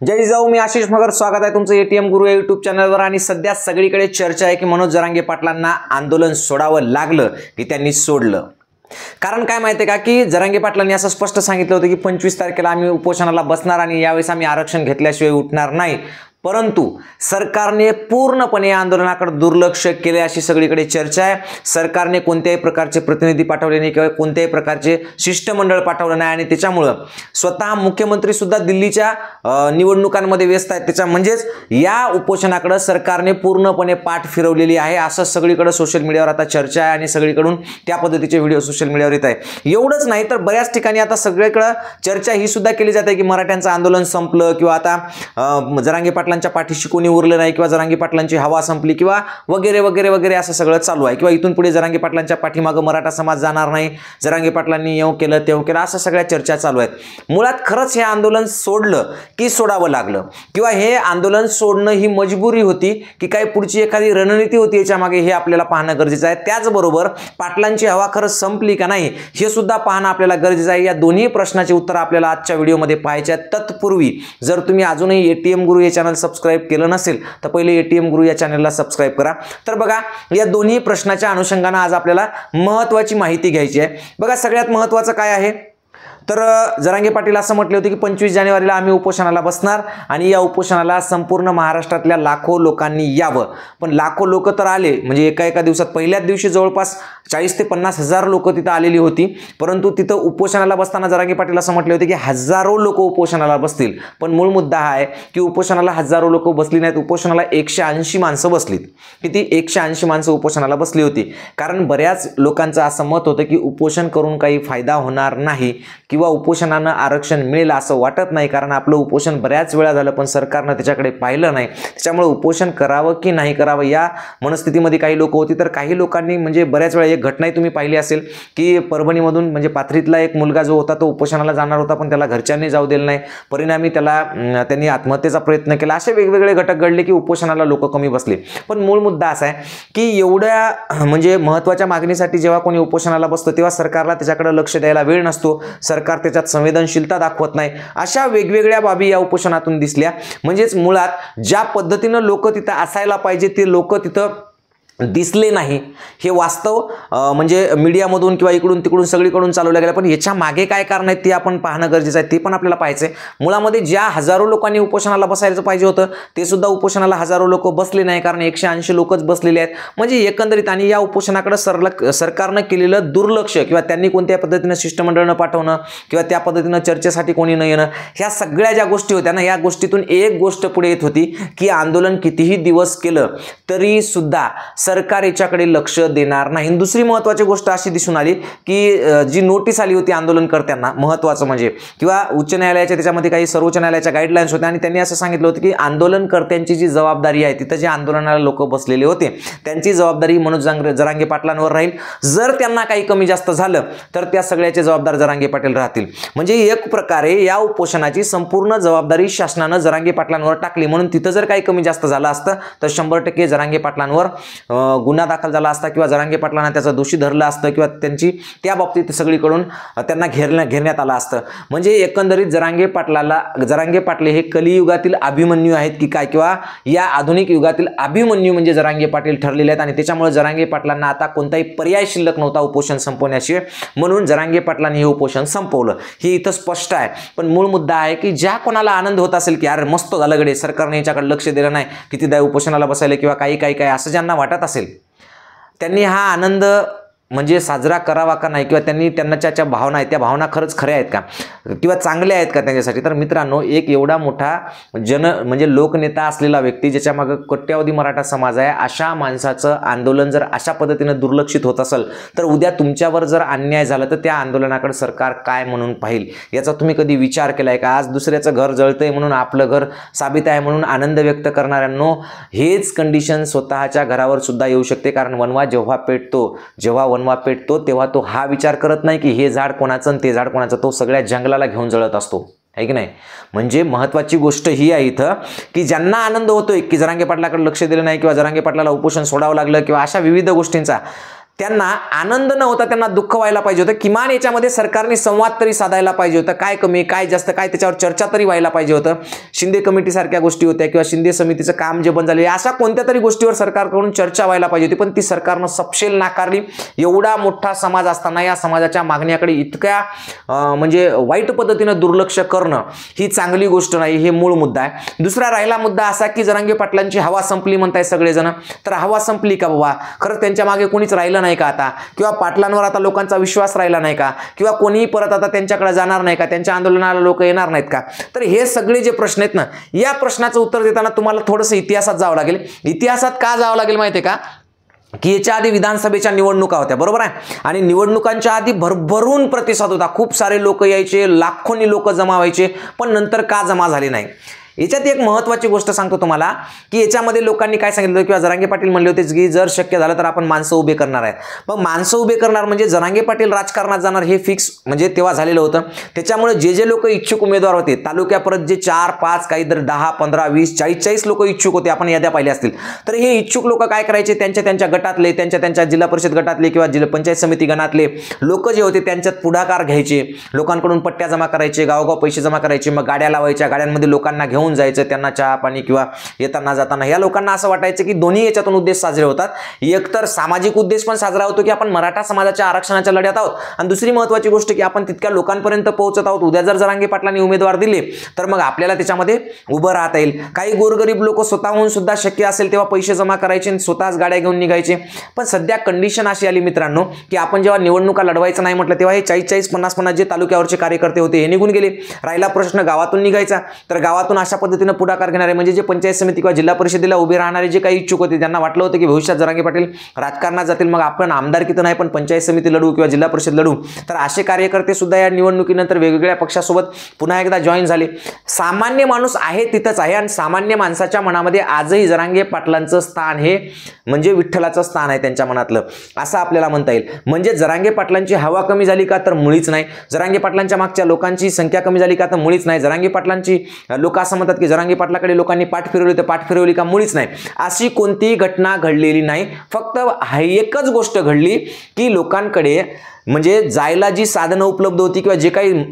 जय जिजाऊ, मी आशिष मगर. स्वागत आहे तुमचं एटीएम गुरु या यूट्यूब चॅनलवर. आणि सध्या सगळीकडे चर्चा आहे की मनोज जरांगे पाटलांना आंदोलन सोडावं लागलं की त्यांनी सोडलं. कारण काय माहिती आहे का की जरांगे पाटलांनी असं स्पष्ट सांगितलं होतं की 25 तारखेला आम्ही उपोषणाला बसणार आणि यावेळेस आम्ही आरक्षण घेतल्याशिवाय उठणार नाही. परंतु सरकारने पूर्णपणे आंदोलनाकडे दुर्लक्ष केले अशी सगळीकडे चर्चा आहे. सरकारने कोणत्याही प्रकारचे प्रतिनिधी पाठवले नाही किंवा कोणत्याही प्रकारचे शिष्टमंडळ पाठवलं नाही आणि त्याच्यामुळे स्वतः मुख्यमंत्री सुद्धा दिल्लीच्या निवडणुकांमध्ये व्यस्त आहेत. त्याच्या म्हणजेच या उपोषणाकडे सरकारने पूर्णपणे पाठ फिरवलेली आहे असं सगळीकडे सोशल मीडियावर आता चर्चा आहे आणि सगळीकडून त्या पद्धतीचे व्हिडिओ सोशल मीडियावर येत आहे. एवढंच नाही तर बऱ्याच ठिकाणी आता सगळीकडे चर्चा ही सुद्धा केली जाते की मराठ्यांचं आंदोलन संपलं किंवा आता जरांगे पाटलांच्या पाठीशी कोणी उरलं नाही किंवा जरांगे पाटलांची हवा संपली किंवा वगैरे वगैरे वगैरे असं सगळं चालू आहे किंवा इथून पुढे जरांगे पाटलांच्या पाठीमागे मराठा समाज जाणार नाही, जरांगे पाटलांनी येऊ केलं तेव केलं असं सगळ्या चर्चा चालू आहेत. मुळात खरंच हे आंदोलन सोडलं की सोडावं लागलं किंवा हे आंदोलन सोडणं ही मजबुरी होती की काही पुढची एखादी रणनीती होती याच्या मागे हे आपल्याला पाहणं गरजेचं आहे. त्याचबरोबर पाटलांची हवा खरंच संपली का नाही हे सुद्धा पाहणं आपल्याला गरजेचं आहे. या दोन्ही प्रश्नाचे उत्तर आपल्याला आजच्या व्हिडिओमध्ये पाहायचे आहेत. तत्पूर्वी जर तुम्ही अजूनही एटीएम गुरु हे चॅनल सबस्क्राइब केलं नसेल तर पहिले एटीएम गुरु या चॅनलला सबस्क्राइब करा. तर बघा या दोन्ही प्रश्नाच्या अनुषंगाने आज आपल्याला महत्त्वाची माहिती घ्यायची आहे. बघा सगळ्यात महत्त्वाचं काय आहे तर जरांगे पाटील असं म्हटले होते की 25 जानेवारीला आम्ही उपोषणाला बसणार आणि या उपोषणाला संपूर्ण महाराष्ट्रातल्या लाखो लोकांनी यावं. पण लाखो लोक तर आले, म्हणजे एका दिवसात पहिल्याच दिवशी जवळपास 40 ते 50 हजार लोक तिथं आलेली होती. परंतु तिथं उपोषणाला बसताना जरांगे पाटील असं म्हटले होते की हजारो लोक उपोषणाला बसतील. पण मूळ मुद्दा हा आहे की उपोषणाला हजारो लोक बसली नाहीत, उपोषणाला 180 माणसं बसलीत. किती? 180 माणसं उपोषणाला बसली होती. कारण बऱ्याच लोकांचं असं मत होतं की उपोषण करून काही फायदा होणार नाही किंवा उपोषणानं आरक्षण मिळेल असं वाटत नाही. कारण आपलं उपोषण बऱ्याच वेळा झालं पण सरकारनं त्याच्याकडे पाहिलं नाही. त्याच्यामुळे उपोषण करावं की नाही करावं या मनस्थितीमध्ये काही लोक होती. तर काही लोकांनी म्हणजे बऱ्याच वेळा एक घटनाही तुम्ही पाहिली असेल की परभणीमधून म्हणजे पाथरीतला एक मुलगा जो होता तो उपोषणाला जाणार होता पण त्याला घरच्यांनी जाऊ दिलं नाही. परिणामी त्यांनी आत्महत्येचा प्रयत्न केला. असे वेगवेगळे घटक घडले की उपोषणाला लोक कमी बसले. पण मूळ मुद्दा असा आहे की एवढ्या म्हणजे महत्त्वाच्या मागणीसाठी जेव्हा कोणी उपोषणाला बसतो तेव्हा सरकारला त्याच्याकडे लक्ष द्यायला वेळ नसतो. सरकार त्याच्यात संवेदनशीलता दाखवत नाही. अशा वेगवेगळ्या बाबी या उपोषणातून दिसल्या. म्हणजेच मुळात ज्या पद्धतीनं लोक तिथं असायला पाहिजे ते लोक तिथं दिसले नाही. हे वास्तव म्हणजे मीडियामधून किंवा इकडून तिकडून सगळीकडून चालवलं गेलं. पण याच्या मागे काय कारण आहेत ते आपण पाहणं गरजेचं आहे. ते पण आपल्याला पाहायचं आहे. मुळामध्ये ज्या हजारो लोकांनी उपोषणाला बसायचं पाहिजे होतं ते सुद्धा उपोषणाला हजारो लोक बसले नाही. कारण 180 लोकच बसलेले आहेत. म्हणजे एकंदरीत आणि या उपोषणाकडे सरकारनं केलेलं दुर्लक्ष किंवा त्यांनी कोणत्या पद्धतीनं शिष्टमंडळ न पाठवणं किंवा त्या पद्धतीनं चर्चेसाठी कोणी न येणं ह्या सगळ्या ज्या गोष्टी होत्या ना, या गोष्टीतून एक गोष्ट पुढे येत होती की आंदोलन कितीही दिवस केलं तरी सुद्धा सरकार याच्याकडे लक्ष देणार नाही. दुसरी महत्त्वाची गोष्ट अशी दिसून आली की जी नोटीस आली होती आंदोलनकर्त्यांना, महत्त्वाचं म्हणजे किंवा उच्च न्यायालयाच्या त्याच्यामध्ये काही सर्वोच्च न्यायालयाच्या गाईडलाईन्स होत्या आणि त्यांनी असं सांगितलं होतं की आंदोलनकर्त्यांची जी जबाबदारी आहे तिथं जे आंदोलनाला लोक बसलेले होते त्यांची जबाबदारी मनोज जरांगे पाटलांवर राहील. जर त्यांना काही कमी जास्त झालं तर त्या सगळ्याचे जबाबदार जरांगे पाटील राहतील. म्हणजे एक प्रकारे या उपोषणाची संपूर्ण जबाबदारी शासनानं जरांगे पाटलांवर टाकली. म्हणून तिथं जर काही कमी जास्त झालं असतं तर 100% जरांगे पाटलांवर गुन्हा दाखल झाला असता किंवा जरांगे पाटलांना त्याचा दोषी धरलं असतं किंवा त्यांची त्या बाबतीत सगळीकडून त्यांना घेरण्यात आलं असतं. म्हणजे एकंदरीत जरांगे पाटले हे कलियुगातील अभिमन्यू आहेत की काय किंवा या आधुनिक युगातील अभिमन्यू म्हणजे जरांगे पाटील ठरलेले आहेत. आणि त्याच्यामुळे जरांगे पाटलांना आता कोणताही पर्याय शिल्लक नव्हता उपोषण संपवण्याशिवाय. म्हणून जरांगे पाटलांनी हे उपोषण संपवलं हे इथं स्पष्ट आहे. पण मूळ मुद्दा आहे की ज्या कोणाला आनंद होत असेल की अरे मस्त झालं गडे सरकारने याच्याकडे लक्ष दिलं नाही कितीदा उपोषणाला बसायला किंवा काही असं ज्यांना वाटत असेल त्यांनी हा आनंद म्हणजे साजरा करावा का नाही किंवा त्यांच्या भावना आहेत त्या भावना खरंच खऱ्या आहेत का किंवा चांगल्या आहेत का त्यांच्यासाठी. तर मित्रांनो एक एवढा मोठा म्हणजे लोकनेता असलेला व्यक्ती ज्याच्या मागे कोट्यावधी मराठा समाज आहे अशा माणसाचं आंदोलन जर अशा पद्धतीनं दुर्लक्षित होत असेल तर उद्या तुमच्यावर जर अन्याय झाला तर त्या आंदोलनाकडे सरकार काय म्हणून पाहिल याचा तुम्ही कधी विचार केलाय का? आज दुसऱ्याचं घर जळतंय म्हणून आपलं घर साबित आहे म्हणून आनंद व्यक्त करणाऱ्यांनो हेच कंडिशन स्वतःच्या घरावर सुद्धा येऊ शकते. कारण वनवा जेव्हा वनवा पेटतो तेव्हा तो हा विचार करत नाही की हे झाड कोणाचं आणि ते झाड कोणाचं, तो सगळ्या जंगलाला घेऊन जळत असतो आहे की नाही. म्हणजे महत्त्वाची गोष्ट ही आहे इथं की ज्यांना आनंद होतोय की जरांगे पाटलाकडे लक्ष दिलं नाही किंवा जरांगे पाटलाला उपोषण सोडावं लागलं किंवा अशा विविध गोष्टींचा त्यांना आनंद न होता त्यांना दुःख व्हायला पाहिजे होतं. किमान याच्यामध्ये सरकारने संवाद तरी साधायला पाहिजे होता. काय कमी काय जास्त काय त्याच्यावर चर्चा तरी व्हायला पाहिजे होतं. शिंदे कमिटी सारख्या गोष्टी होत्या किंवा शिंदे समितीचं काम जे बंद झाले, अशा कोणत्या तरी गोष्टीवर सरकारकडून चर्चा व्हायला पाहिजे होती, पण ती सरकारनं सपशेल नाकारली. एवढा मोठा समाज असताना या समाजाच्या मागण्याकडे इतक्या म्हणजे वाईट पद्धतीनं दुर्लक्ष करणं ही चांगली गोष्ट नाही. हे मूळ मुद्दा आहे. दुसरा राहिला मुद्दा असा की जरांगे पाटलांची हवा संपली म्हणताय सगळेजण. तर हवा संपली का बाबा? खरंच त्यांच्या मागे कोणीच राहिलं नाही का आता? किंवा पाटलांवर आता लोकांचा विश्वास राहिला नाही का? किंवा कोणीही परत आता त्यांच्याकडे जाणार नाही का? त्यांच्या आंदोलनाला लोक येणार नाहीत का? तर हे सगळे जे प्रश्न आहेत ना, या प्रश्नाचं उत्तर देताना तुम्हाला थोडंसं इतिहासात जावं लागेल. इतिहासात का जावं लागेल माहिती आहे का? की याच्या आधी विधानसभेच्या निवडणुका होत्या, बरोबर आहे. आणि निवडणुकांच्या आधी भरभरून प्रतिसाद होता. खूप सारे लोक यायचे, लाखोनी लोक जमा व्हायचे, पण नंतर का जमा झाले नाही? याच्यात एक महत्त्वाची गोष्ट सांगतो तुम्हाला की याच्यामध्ये लोकांनी काय सांगितलं किंवा जरांगे पाटील म्हणले होते की जर शक्य झालं तर आपण माणसं उभे करणार आहेत. मग माणसं उभे करणार म्हणजे जरांगे पाटील राजकारणात जाणार हे फिक्स म्हणजे तेव्हा झालेलं होतं. त्याच्यामुळे जे लोक इच्छुक उमेदवार होते तालुक्यापर्यंत जे 4-5 काहीतरी 10, 15, 20, 40 लोक इच्छुक होते, आपण याद्या पाहिल्या असतील. तर हे इच्छुक लोक काय करायचे? त्यांच्या गटातले, त्यांच्या जिल्हा परिषद गटातले किंवा जिल्हा पंचायत समिती गणातले लोक जे होते त्यांच्यात पुढाकार घ्यायचे, लोकांकडून पट्ट्या जमा करायचे, गावोगाव पैसे जमा करायचे, मग गाड्या लावायच्या, गाड्यांमध्ये लोकांना घेऊन जायचं, त्यांना चहा पाणी किंवा येताना जाताना. या लोकांना असं वाटायचं की दोन्ही याच्यातून उद्देश साजरे होतात. एक तर सामाजिक उद्देश पण साजरा होतो की आपण मराठा समाजाच्या आरक्षणाच्या लढ्यात आहोत, आणि दुसरी महत्त्वाची गोष्ट की आपण तितक्या लोकांपर्यंत पोहोचत आहोत. उद्या जर जरांगे पाटलांनी उमेदवार दिले तर मग आपल्याला त्याच्यामध्ये उभं राहता येईल. काही गोरगरीब लोक स्वतःहून सुद्धा शक्य असेल तेव्हा पैसे जमा करायचे आणि स्वतःच गाड्या घेऊन निघायचे. पण सध्या कंडिशन अशी आली मित्रांनो की आपण जेव्हा निवडणुका लढवायचं नाही म्हटलं तेव्हा हे 40, 50 जे तालुक्यावरचे कार्यकर्ते होते हे निघून गेले. राहिला प्रश्न गावातून निघायचा. तर गावातून अशा पद्धतीने पुढाकार घेणारे म्हणजे जे पंचायत समिती किंवा जिल्हा परिषदेला उभे राहणारे जे काही इच्छुक होते त्यांना वाटलं होतं की भविष्यात जरांगे पाटील राजकारणात जातील, मग आपण आमदारकीत नाही पण पंचायत समिती लढू किंवा जिल्हा परिषद लढू. तर असे कार्यकर्ते सुद्धा या निवडणुकीनंतर वेगवेगळ्या पक्षासोबत पुन्हा एकदा जॉईन झाले. सामान्य माणूस आहे तिथंच आहे, आणि सामान्य माणसाच्या मनामध्ये आजही जरांगे पाटलांचं स्थान हे म्हणजे विठ्ठलाचं स्थान आहे त्यांच्या मनातलं, असं आपल्याला म्हणता येईल. म्हणजे जरांगे पाटलांची हवा कमी झाली का? तर मुळीच नाही. जरांगे पाटलांच्या मागच्या लोकांची संख्या कमी झाली का? तर मुळीच नाही. जरांगे पाटलांची लोक असं म्हणतात की जरांगे पाटलाकडे लोकांनी पाठ फिरवली, तर पाठ फिरवली का? मुळीच नाही. अशी कोणतीही घटना घडलेली नाही. फक्त एकच गोष्ट घडली की लोकांकडे म्हणजे जायला जी साधनं उपलब्ध होती किंवा जे काही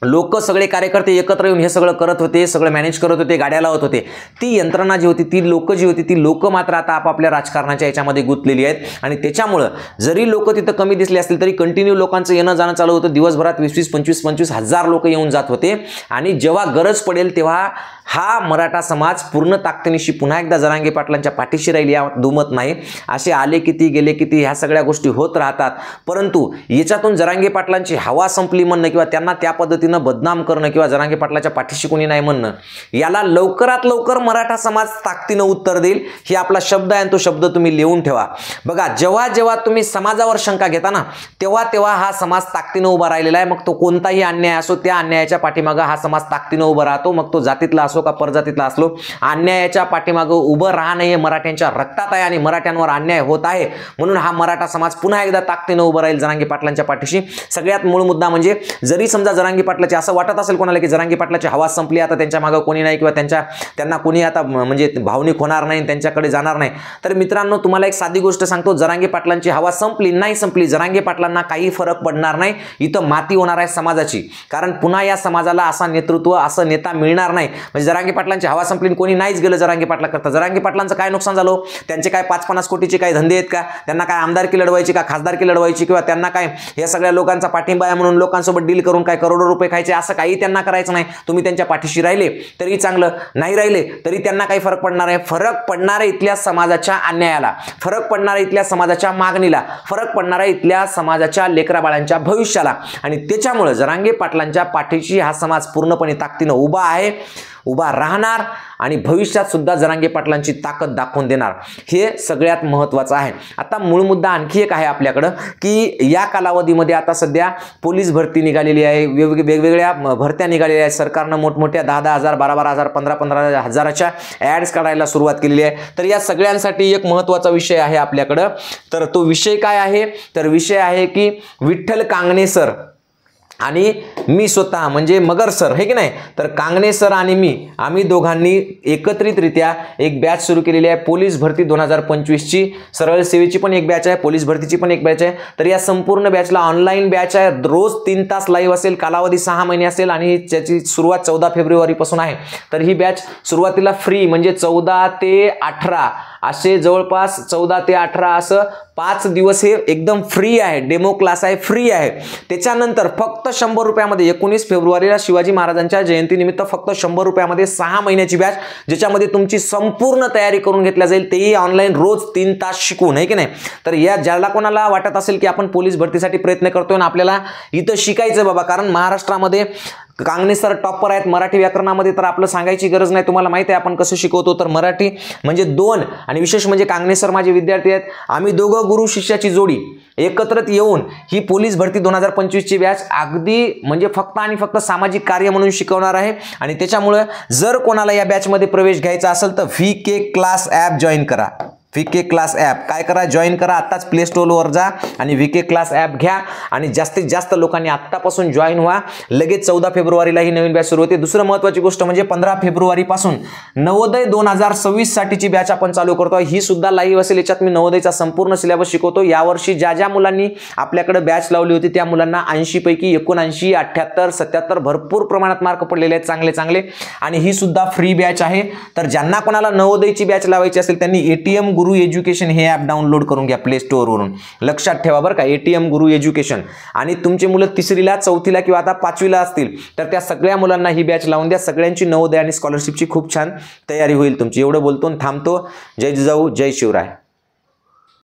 लोक सगळे कार्यकर्ते एकत्र येऊन हे सगळं करत होते, सगळं मॅनेज करत होते, गाड्या लावत होते, ती यंत्रणा जी होती, ती लोक मात्र आता आपापल्या राजकारणाच्या याच्यामध्ये गुंतलेली आहेत. आणि त्याच्यामुळं जरी लोक तिथं कमी दिसले असतील तरी कंटिन्यू लोकांचं येणं जाणं चालू होतं. दिवसभरात 20, 25 हजार लोक येऊन जात होते. आणि जेव्हा गरज पडेल तेव्हा हा मराठा समाज पूर्ण ताकदीनिशी पुन्हा एकदा जरांगे पाटलांच्या पाठीशी राहील यात दुमत नाही. असे आले किती गेले किती ह्या सगळ्या गोष्टी होत राहतात. परंतु याच्यातून जरांगे पाटलांची हवा संपली म्हणणं किंवा त्यांना त्या पद्धतीनं बदनाम करणं किंवा जरांगे पाटलाच्या पाठीशी कोणी नाही म्हणणं, याला लवकरात लवकर मराठा समाज ताकदीनं उत्तर देईल. ही आपला शब्द आहे आणि तो शब्द तुम्ही लिहून ठेवा. बघा, जेव्हा तुम्ही समाजावर शंका घेता ना तेव्हा हा समाज ताकदीनं उभा राहिलेला आहे. मग तो कोणताही अन्याय असो, त्या अन्यायाच्या पाठीमागं हा समाज ताकदीनं उभा राहतो. मग तो जातीतला असो का परजातीतला असलो, अन्यायाच्या पाठीमागं उभं राहणं हे मराठ्यांच्या रक्तात आहे आणि मराठ्यांवर अन्याय होत आहे. म्हणून हा मराठा समाज पुन्हा एकदा ताकदीनं उभं राहील जरांगे पाटलांच्या पाठीशी. सगळ्यात मूळ मुद्दा म्हणजे जरी समजा जरांगे पाटलाचे असं वाटत असेल कोणाला की जरांगे पाटलाची हवा संपली, आता त्यांच्या मागं कोणी नाही किंवा त्यांना कोणी आता म्हणजे भावनिक होणार नाही, त्यांच्याकडे जाणार नाही, तर मित्रांनो तुम्हाला एक साधी गोष्ट सांगतो, जरांगे पाटलांची हवा संपली नाही संपली, जरांगे पाटलांना काही फरक पडणार नाही. इथं माती होणार आहे समाजाची. कारण पुन्हा या समाजाला असा नेतृत्व, असं नेता मिळणार नाही. म्हणजे जरांगे पाटलांची हवा संपली, कोणी नाहीच गेलं जरांगे पाटला करता. जरांगे पाटलांचं काय नुकसान झालं? त्यांचे काय 5-50 कोटीचे काही धंदे आहेत का? त्यांना काय आमदारकी लढवायची का खासदारकी लढवायची किंवा त्यांना काय या सगळ्या लोकांचा पाठिंबा आहे म्हणून लोकांसोबत डील करून काय करोडो रुपये खायचे असं काही त्यांना करायचं नाही. तुम्ही त्यांच्या पाठीशी राहिले तरी चांगलं, नाही राहिले तरी त्यांना काही फरक पडणार आहे. फरक पडणार आहे इथल्या समाजाच्या अन्यायाला, फरक पडणार आहे इथल्या समाजाच्या मागणीला, फरक पडणार आहे इथल्या समाजाच्या लेकराबाळांच्या भविष्याला. आणि त्याच्यामुळे जरांगे पाटलांच्या पाठीशी हा समाज पूर्णपणे ताकदीनं उभा आहे, उभा राहणार आणि भविष्यात सुद्धा जरांगे पाटलांची ताकद दाखवून देणार. हे सगळ्यात महत्त्वाचं आहे. आता मूळ मुद्दा आणखी एक आहे आपल्याकडं की या कालावधीमध्ये आता सध्या पोलीस भरती निघालेली आहे, वेगवेगळ्या भरत्या निघालेल्या आहेत. सरकारनं मोठमोठ्या 10,000, 12,000, 15,000च्या ॲड्स काढायला सुरुवात केलेली आहे. तर या सगळ्यांसाठी एक महत्त्वाचा विषय आहे आपल्याकडं. तर तो विषय काय आहे? तर विषय आहे की विठ्ठल कांगणे सर आणि मी स्वतः म्हणजे मगर सर हे की नाही, तर कांगणे सर आणि मी आम्ही दोघांनी एकत्रितरित्या एक बॅच सुरू केलेली आहे पोलीस भरती 2025ची. सरळ सेवेची पण एक बॅच आहे, पोलीस भरतीची पण एक बॅच आहे. तर या संपूर्ण बॅचला ऑनलाईन बॅच आहे, रोज 3 तास लाईव्ह असेल, कालावधी 6 महिने असेल आणि त्याची सुरुवात 14 फेब्रुवारीपासून आहे. तर ही बॅच सुरुवातीला फ्री म्हणजे 14 ते 18 असे जवळपास 14 ते 18 असं 5 दिवस हे एकदम फ्री आहे, डेमो क्लास आहे, फ्री आहे. त्याच्यानंतर फक्त 100 रुपयामध्ये 19 फेब्रुवारीला शिवाजी महाराजांच्या जयंतीनिमित्त फक्त 100 रुपयामध्ये 6 महिन्याची बॅच, ज्याच्यामध्ये तुमची संपूर्ण तयारी करून घेतल्या जाईल, तेही ऑनलाईन रोज 3 तास शिकून आहे की नाही. तर या ज्याला कोणाला वाटत असेल की आपण पोलीस भरतीसाठी प्रयत्न करतोय आणि आपल्याला इथं शिकायचं बाबा, कारण महाराष्ट्रामध्ये कांगणे सर टॉपर आहेत मराठी व्याकरणामध्ये, तर आपलं सांगायची गरज नाही, तुम्हाला माहिती आहे आपण कसं शिकवतो. तर मराठी म्हणजे 2 आणि विशेष म्हणजे कांगणे सर माझे विद्यार्थी आहेत. आम्ही दोघं गुरु शिष्याची जोडी एकत्रित येऊन ही पोलीस भरती 2025ची बॅच अगदी म्हणजे फक्त आणि फक्त सामाजिक कार्य म्हणून शिकवणार आहे. आणि त्याच्यामुळे जर कोणाला या बॅचमध्ये प्रवेश घ्यायचा असेल तर VK क्लास ॲप जॉईन करा. VK क्लास ॲप काय करा, जॉईन करा. आत्ताच प्ले स्टोअरवर जा आणि VK क्लास ॲप घ्या आणि जास्तीत जास्त लोकांनी आत्तापासून जॉईन व्हा. लगेच 14 फेब्रुवारीला ही नवीन बॅच सुरू होते. दुसरं महत्त्वाची गोष्ट म्हणजे 15 फेब्रुवारीपासून नवोदय 2026 साठीची बॅच आपण चालू करतो. ही सुद्धा लाईव्ह असेल. याच्यात मी नवोदयचा संपूर्ण सिलेबस शिकवतो. यावर्षी ज्या मुलांनी आपल्याकडे बॅच लावली होती त्या मुलांना 80 पैकी 79, 78, 77 भरपूर प्रमाणात मार्क पडलेले आहेत, चांगले चांगले. आणि ही सुद्धा फ्री बॅच आहे. तर ज्यांना कोणाला नवोदयची बॅच लावायची असेल त्यांनी ATM गुरु एज्युकेशन हे ॲप डाउनलोड करून घ्या प्ले स्टोअरवरून. लक्षात ठेवा बरं का, ATM गुरु एज्युकेशन. आणि तुमची मुलं 3रीला 4थीला किंवा आता 5वीला असतील तर त्या सगळ्या मुलांना ही बॅच लावून द्या. सगळ्यांची नवोदय आणि स्कॉलरशिपची खूप छान तयारी होईल तुमची. एवढं बोलतो थांबतो. जय जिजाऊ, जय शिवराय.